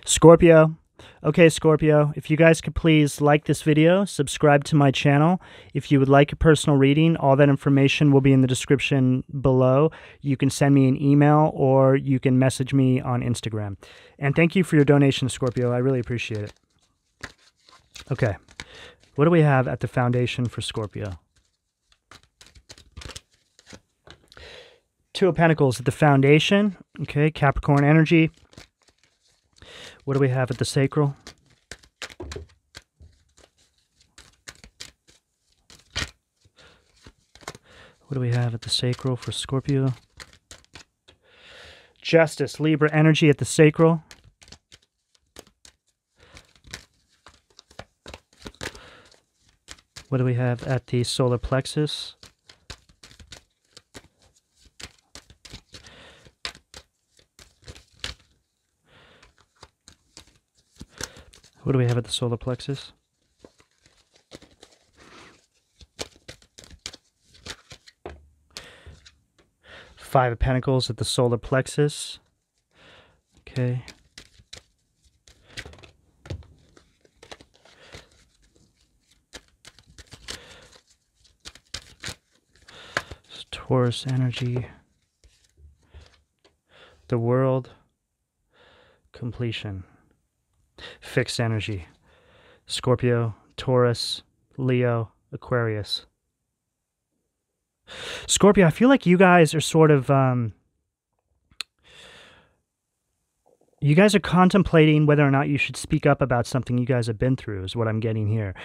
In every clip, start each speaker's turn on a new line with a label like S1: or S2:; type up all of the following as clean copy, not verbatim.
S1: Scorpio. Okay, Scorpio, if you guys could please like this video, subscribe to my channel. If you would like a personal reading, all that information will be in the description below. You can send me an email or you can message me on Instagram. And thank you for your donation, Scorpio. I really appreciate it. Okay, what do we have at the foundation for Scorpio? Two of Pentacles at the foundation. Okay, Capricorn energy. What do we have at the sacral? What do we have at the sacral for Scorpio? Justice, Libra energy at the sacral. What do we have at the solar plexus? What do we have at the solar plexus? Five of Pentacles at the solar plexus. Okay. Taurus energy. The world. Completion. Fixed energy. Scorpio, Taurus, Leo, Aquarius. Scorpio, I feel like you guys are sort of, you guys are contemplating whether or not you should speak up about something you guys have been through, is what I'm getting here.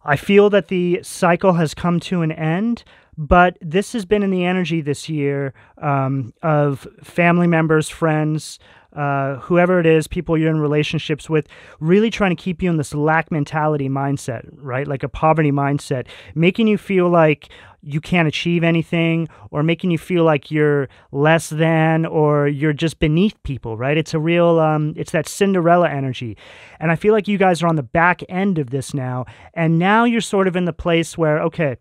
S1: I feel that the cycle has come to an end, but this has been in the energy this year of family members, friends, whoever it is, people you're in relationships with, really trying to keep you in this lack mentality mindset, right? Like a poverty mindset, making you feel like you can't achieve anything, or making you feel like you're less than, or you're just beneath people, right? It's a real, it's that Cinderella energy. And I feel like you guys are on the back end of this now, and now you're sort of in the place where, okay,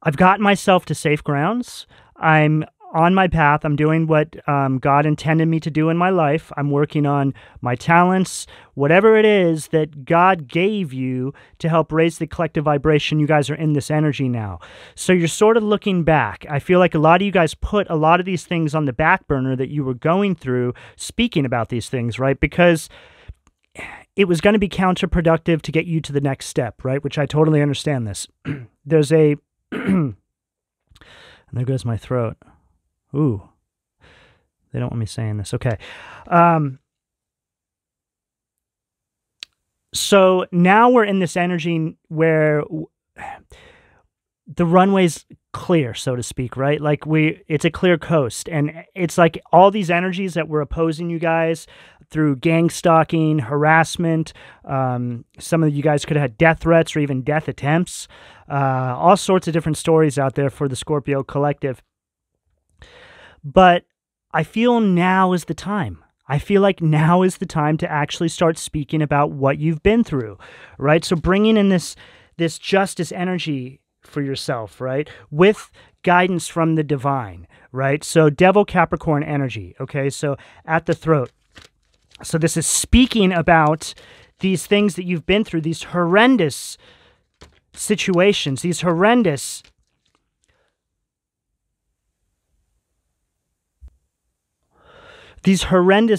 S1: I've gotten myself to safe grounds. I'm on my path. I'm doing what God intended me to do in my life. I'm working on my talents, whatever it is that God gave you to help raise the collective vibration. You guys are in this energy now. So you're sort of looking back. I feel like a lot of you guys put a lot of these things on the back burner that you were going through, speaking about these things, right? Because it was going to be counterproductive to get you to the next step, right? Which I totally understand this. There's a... and there goes my throat. Ooh, they don't want me saying this. Okay. So now we're in this energy where the runway's clear, so to speak, right? Like it's a clear coast, and it's like all these energies that were opposing you guys through gang stalking, harassment. Some of you guys could have had death threats or even death attempts. All sorts of different stories out there for the Scorpio collective. But I feel now is the time. I feel like now is the time to actually start speaking about what you've been through, right? So bringing in this justice energy for yourself, right? With guidance from the divine, right? So Devil Capricorn energy, okay? So at the throat. So this is speaking about these things that you've been through, these horrendous situations, these horrendous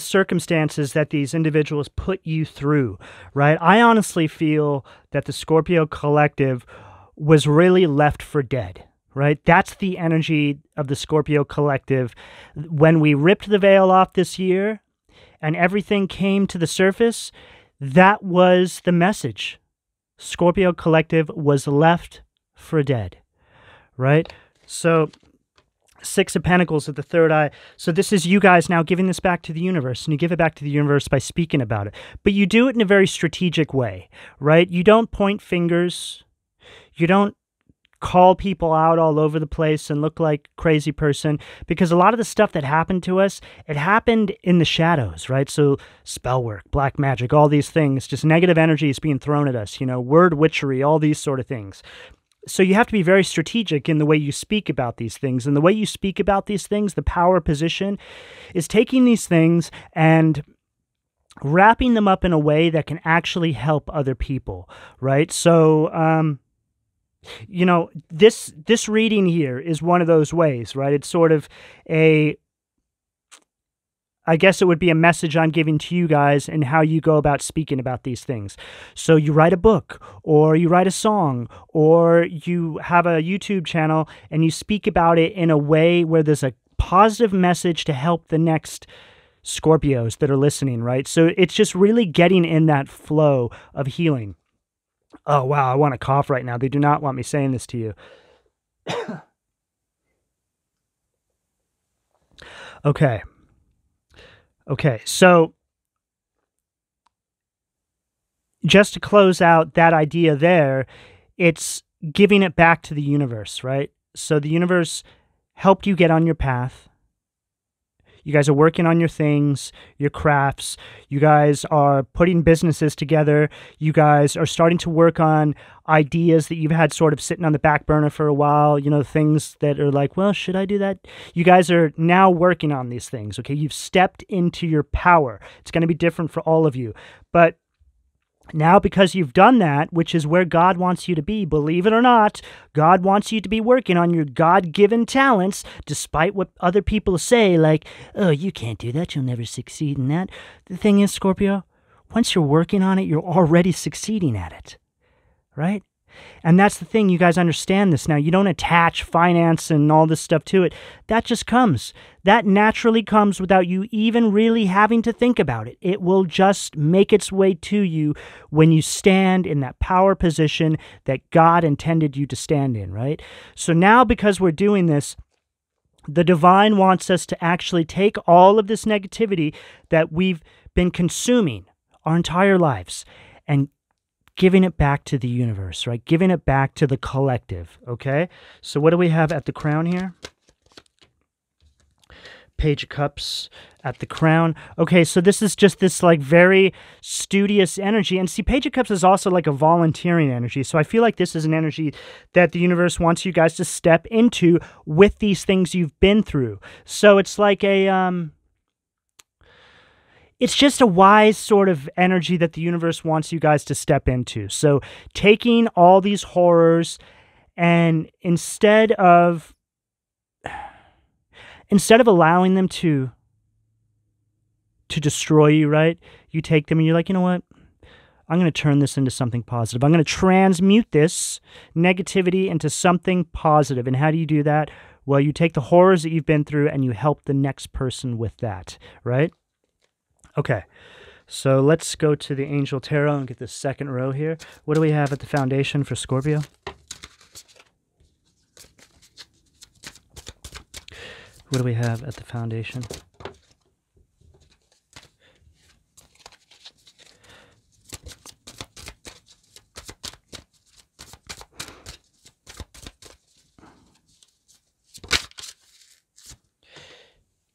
S1: circumstances that these individuals put you through, right? I honestly feel that the Scorpio collective was really left for dead, right? That's the energy of the Scorpio collective. When we ripped the veil off this year and everything came to the surface, that was the message. Scorpio collective was left for dead, right? So Six of Pentacles at the third eye. So this is you guys now giving this back to the universe, and you give it back to the universe by speaking about it. But you do it in a very strategic way, right? You don't point fingers. You don't call people out all over the place and look like a crazy person, because a lot of the stuff that happened to us, it happened in the shadows, right? So spell work, black magic, all these things, just negative energy is being thrown at us, you know, word witchery, all these sort of things. So you have to be very strategic in the way you speak about these things. And the way you speak about these things, the power position, is taking these things and wrapping them up in a way that can actually help other people, right? So, you know, this reading here is one of those ways, right? It's sort of a, I guess it would be a message I'm giving to you guys and how you go about speaking about these things. So you write a book, or you write a song, or you have a YouTube channel and you speak about it in a way where there's a positive message to help the next Scorpios that are listening, right? So it's just really getting in that flow of healing. Oh, wow, I want to cough right now. They do not want me saying this to you. Okay. Okay, so just to close out that idea there, it's giving it back to the universe, right? So the universe helped you get on your path. You guys are working on your things, your crafts. You guys are putting businesses together. You guys are starting to work on ideas that you've had sort of sitting on the back burner for a while. You know, things that are like, well, should I do that? You guys are now working on these things, okay? You've stepped into your power. It's going to be different for all of you. But now, because you've done that, which is where God wants you to be, believe it or not, God wants you to be working on your God-given talents, despite what other people say, like, oh, you can't do that, you'll never succeed in that. The thing is, Scorpio, once you're working on it, you're already succeeding at it, right? And that's the thing, you guys understand this now. You don't attach finance and all this stuff to it. That just comes. That naturally comes without you even really having to think about it. It will just make its way to you when you stand in that power position that God intended you to stand in, right? So now, because we're doing this, the divine wants us to actually take all of this negativity that we've been consuming our entire lives and giving it back to the universe, right? Giving it back to the collective, okay? So what do we have at the crown here? Page of Cups at the crown. Okay, so this is just this like very studious energy. And see, Page of Cups is also like a volunteering energy. So I feel like this is an energy that the universe wants you guys to step into with these things you've been through. So it's like a, it's just a wise sort of energy that the universe wants you guys to step into. So taking all these horrors and instead of allowing them to destroy you, right? You take them and you're like, you know what? I'm going to turn this into something positive. I'm going to transmute this negativity into something positive. And how do you do that? Well, you take the horrors that you've been through and you help the next person with that, right? Okay, so let's go to the Angel Tarot and get the second row here. What do we have at the foundation for Scorpio? What do we have at the foundation?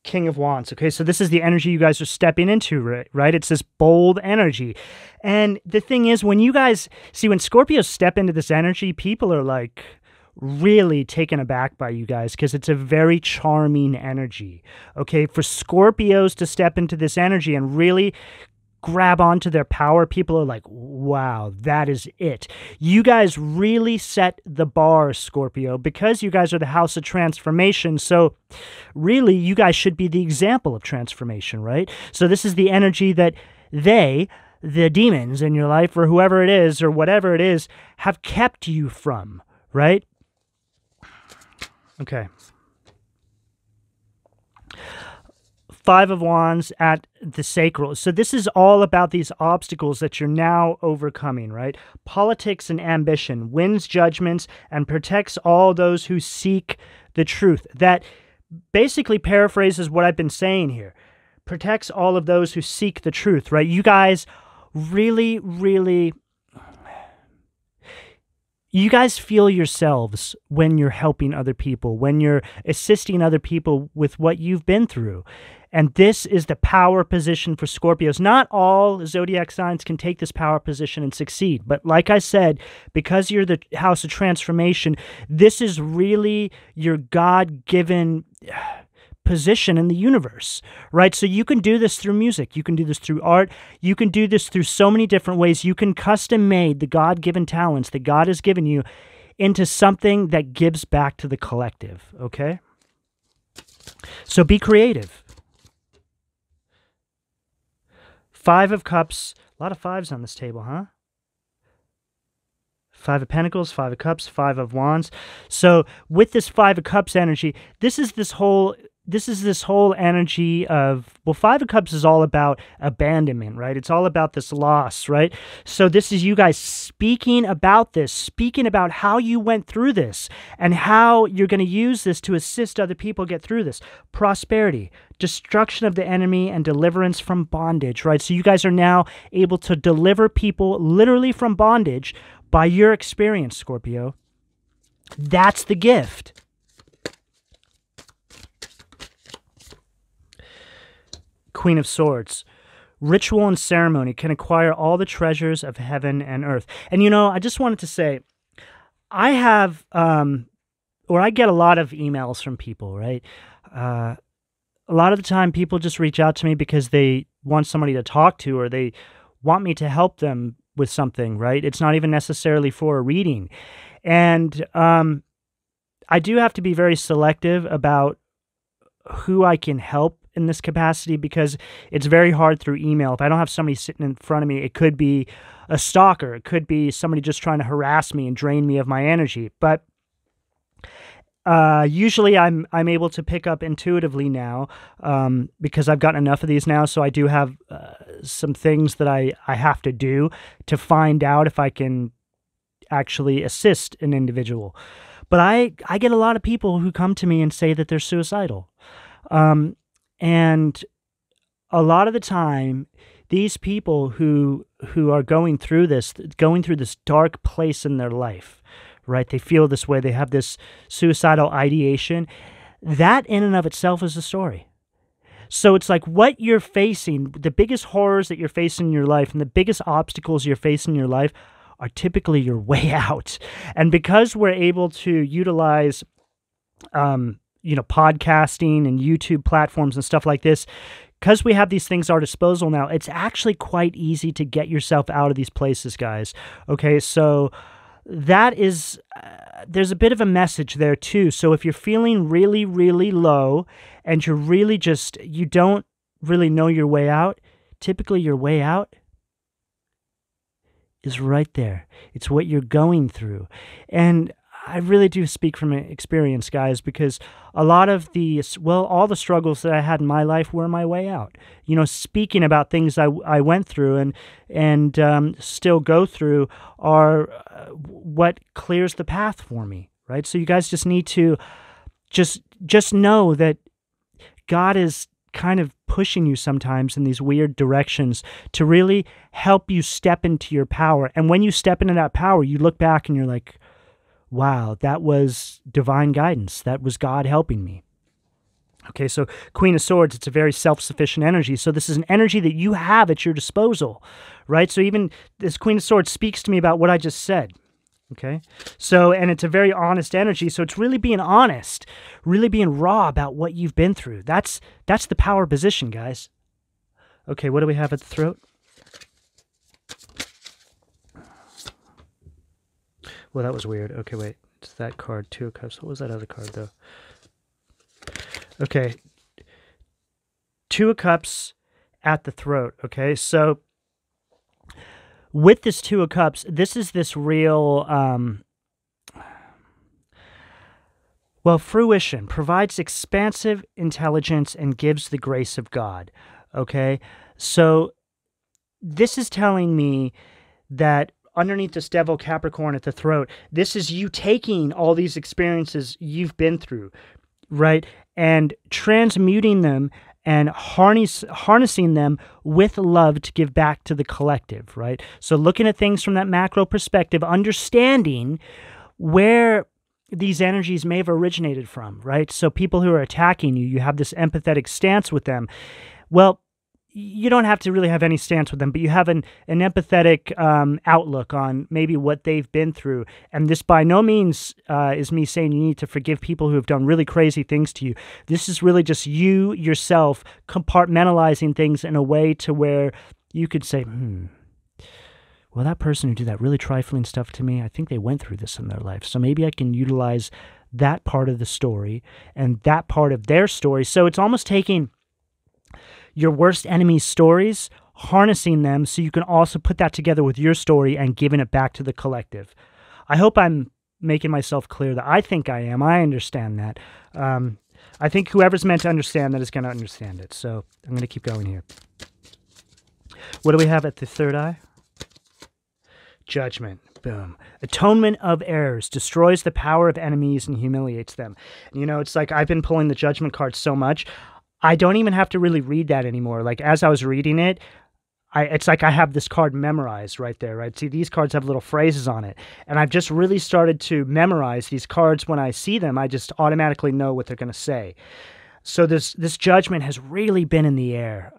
S1: King of Wands. Okay, so this is the energy you guys are stepping into, right? It's this bold energy. And the thing is, when you guys, see, when Scorpios step into this energy, people are like really taken aback by you guys because it's a very charming energy. Okay, for Scorpios to step into this energy and really grab onto their power, people are like, wow, that is it. You guys really set the bar, Scorpio, because you guys are the house of transformation. So really, you guys should be the example of transformation, right? So this is the energy that the demons in your life, or whoever it is, or whatever it is, have kept you from, right? Okay. Five of Wands at the sacral. So this is all about these obstacles that you're now overcoming, right? Politics and ambition wins judgments and protects all those who seek the truth. That basically paraphrases what I've been saying here. Protects all of those who seek the truth, right? You guys really, really... You guys feel yourselves when you're helping other people, when you're assisting other people with what you've been through. And this is the power position for Scorpios. Not all zodiac signs can take this power position and succeed. But like I said, because you're the house of transformation, this is really your God-given position in the universe, right? So you can do this through music. You can do this through art. You can do this through so many different ways. You can custom made the God-given talents that God has given you into something that gives back to the collective, okay? So be creative. 5 of Cups. A lot of 5s on this table, huh? 5 of Pentacles, 5 of Cups, 5 of Wands. So with this 5 of Cups energy, this is this whole energy of, well, 5 of Cups is all about abandonment, right? It's all about this loss, right? So this is you guys speaking about this, speaking about how you went through this and how you're going to use this to assist other people get through this. Prosperity, destruction of the enemy, and deliverance from bondage, right? So you guys are now able to deliver people literally from bondage by your experience, Scorpio. That's the gift. Queen of Swords. Ritual and ceremony can acquire all the treasures of heaven and earth. And you know, I just wanted to say, I have, or I get a lot of emails from people, right? A lot of the time people just reach out to me because they want somebody to talk to, or they want me to help them with something, right? It's not even necessarily for a reading. And I do have to be very selective about who I can help in this capacity, because it's very hard through email. If I don't have somebody sitting in front of me, it could be a stalker. It could be somebody just trying to harass me and drain me of my energy. But usually I'm able to pick up intuitively now, because I've gotten enough of these now. So I do have some things that I have to do to find out if I can actually assist an individual. But I get a lot of people who come to me and say that they're suicidal. And a lot of the time, these people who are going through this dark place in their life, right? They feel this way. They have this suicidal ideation. That in and of itself is a story. So it's like what you're facing, the biggest horrors that you're facing in your life and the biggest obstacles you're facing in your life are typically your way out. And because we're able to utilize, podcasting and YouTube platforms and stuff like this, because we have these things at our disposal now, it's actually quite easy to get yourself out of these places, guys. Okay, so that is, there's a bit of a message there too. So if you're feeling really, really low and you're really you don't really know your way out, typically your way out is right there. It's what you're going through. And I really do speak from experience, guys, because a lot of all the struggles that I had in my life were my way out. You know, speaking about things I went through and still go through are what clears the path for me, right? So you guys just need to just know that God is kind of pushing you sometimes in these weird directions to really help you step into your power. And when you step into that power, you look back and you're like, wow, that was divine guidance. That was God helping me. Okay, so Queen of Swords, it's a very self-sufficient energy. So this is an energy that you have at your disposal, right? So even this Queen of Swords speaks to me about what I just said. Okay, so, and it's a very honest energy. So it's really being honest, really being raw about what you've been through. That's the power position, guys. Okay, what do we have at the throat? Well, that was weird. Okay, wait. It's that card, 2 of Cups. What was that other card, though? Okay. 2 of Cups at the throat. Okay, so with this 2 of Cups, this is this real, fruition, provides expansive intelligence and gives the grace of God. Okay, so this is telling me that underneath this Devil Capricorn at the throat, this is you taking all these experiences you've been through, right, and transmuting them and harnessing them with love to give back to the collective, right? So looking at things from that macro perspective, understanding where these energies may have originated from, right? So people who are attacking you, you have this empathetic stance with them. Well, you don't have to really have any stance with them, but you have an empathetic outlook on maybe what they've been through. And this by no means is me saying you need to forgive people who have done really crazy things to you. This is really just you yourself compartmentalizing things in a way to where you could say, well, that person who did that really trifling stuff to me, I think they went through this in their life. So maybe I can utilize that part of the story and that part of their story. So it's almost taking your worst enemy's stories, harnessing them so you can also put that together with your story and giving it back to the collective. I hope I'm making myself clear that I think I am. I understand that. I think whoever's meant to understand that is going to understand it. So I'm going to keep going here. What do we have at the third eye? Judgment. Boom. Atonement of errors destroys the power of enemies and humiliates them. You know, it's like I've been pulling the judgment card so much, I don't even have to really read that anymore. Like as I was reading it, it's like I have this card memorized right there, right? See, these cards have little phrases on it. And I've just really started to memorize these cards. When I see them, I just automatically know what they're going to say. So this judgment has really been in the air.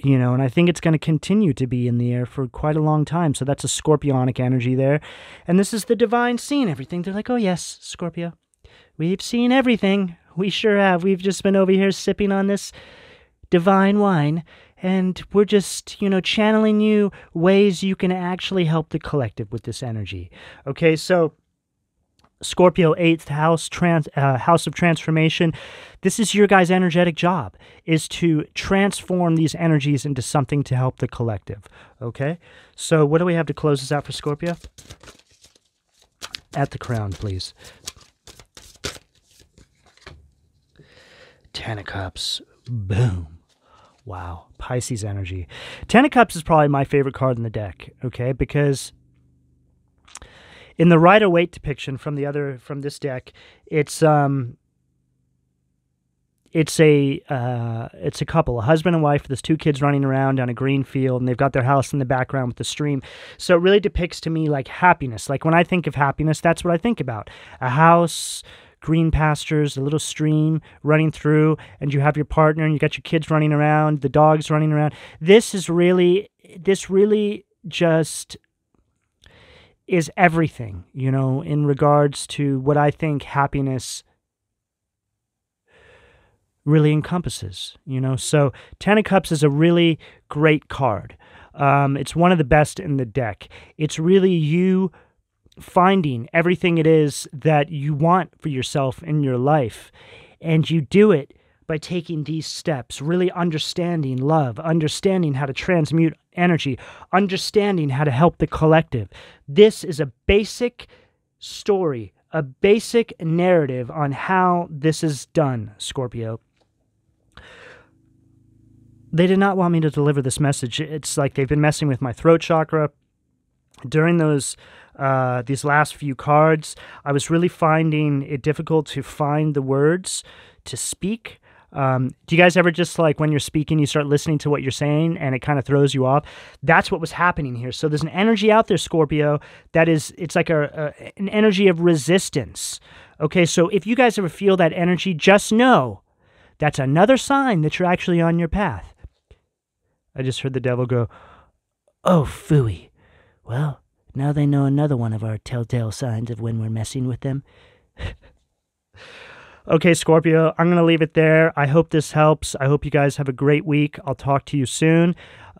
S1: You know, and I think it's going to continue to be in the air for quite a long time. So that's a scorpionic energy there. And this is the divine seeing everything. They're like, oh yes, Scorpio, we've seen everything. We sure have. We've just been over here sipping on this divine wine, and we're just, you know, channeling you ways you can actually help the collective with this energy. Okay, so Scorpio, 8th house, house of transformation. This is your guys' energetic job, is to transform these energies into something to help the collective. Okay, so what do we have to close this out for Scorpio? At the crown, please. Ten of Cups. Boom. Wow. Pisces energy. Ten of Cups is probably my favorite card in the deck, okay? Because in the Rider-Waite depiction from this deck, it's a couple, a husband and wife with his 2 kids running around on a green field, and they've got their house in the background with the stream. So it really depicts to me like happiness. Like when I think of happiness, that's what I think about. A house, green pastures, a little stream running through, and you have your partner and you got your kids running around, the dogs running around. This really just is everything, you know, in regards to what I think happiness really encompasses, you know. So Ten of Cups is a really great card. It's one of the best in the deck. It's really you finding everything it is that you want for yourself in your life. And you do it by taking these steps, really understanding love, understanding how to transmute energy, understanding how to help the collective. This is a basic story, a basic narrative on how this is done, Scorpio. They did not want me to deliver this message. It's like they've been messing with my throat chakra. During these last few cards, I was really finding it difficult to find the words to speak. Do you guys ever just like when you're speaking, you start listening to what you're saying and it kind of throws you off? That's what was happening here. So there's an energy out there, Scorpio, that is, it's like an energy of resistance. Okay, so if you guys ever feel that energy, just know that's another sign that you're actually on your path. I just heard the devil go, oh, phooey. Well, now they know another one of our telltale signs of when we're messing with them. Okay, Scorpio, I'm going to leave it there. I hope this helps. I hope you guys have a great week. I'll talk to you soon.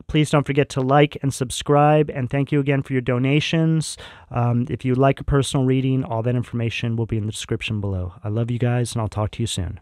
S1: Please don't forget to like and subscribe, and thank you again for your donations. If you'd like a personal reading, all that information will be in the description below. I love you guys, and I'll talk to you soon.